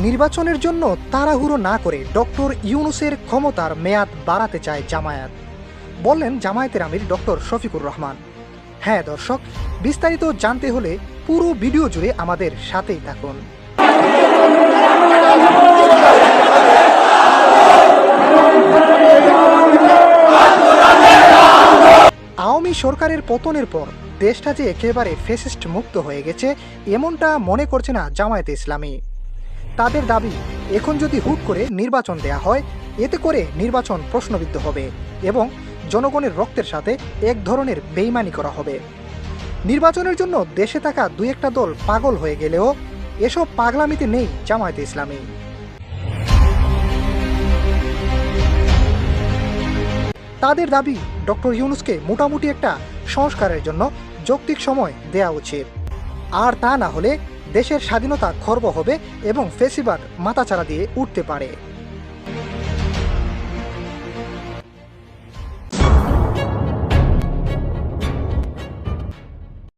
নির্বাচনের জন্য তাড়াহুড়ো না করে ডক্টর ইউনূসের ক্ষমতার মেয়াদ বাড়াতে চায় জামায়াত, বললেন জামায়াতের আমির ডক্টর শফিকুর রহমান। হ্যাঁ দর্শক, বিস্তারিত জানতে হলে পুরো ভিডিও জুড়ে আমাদের সাথেই থাকুন। আওয়ামী সরকারের পতনের পর দেশটা যে একেবারে ফ্যাসিস্ট মুক্ত হয়ে গেছে এমনটা মনে করছে না জামায়াতে ইসলামী। তাদের দাবি, এখন যদি হুট করে নির্বাচন দেয়া হয় এতে করে নির্বাচন প্রশ্নবিদ্ধ হবে এবং জনগণের রক্তের সাথে এক ধরনের বেইমানি করা হবে। নির্বাচনের জন্য দেশে থাকা দুই একটা দল পাগল হয়ে গেলেও এসব পাগলামিতে নেই জামায়াতে ইসলামী। তাদের দাবি, ডক্টর ইউনূসকে মোটামুটি একটা সংস্কারের জন্য যৌক্তিক সময় দেয়া উচিত, আর তা না হলে দেশের স্বাধীনতা খর্ব হবে এবং ফ্যাসিবাদ মাথাচাড়া দিয়ে উঠতে পারে।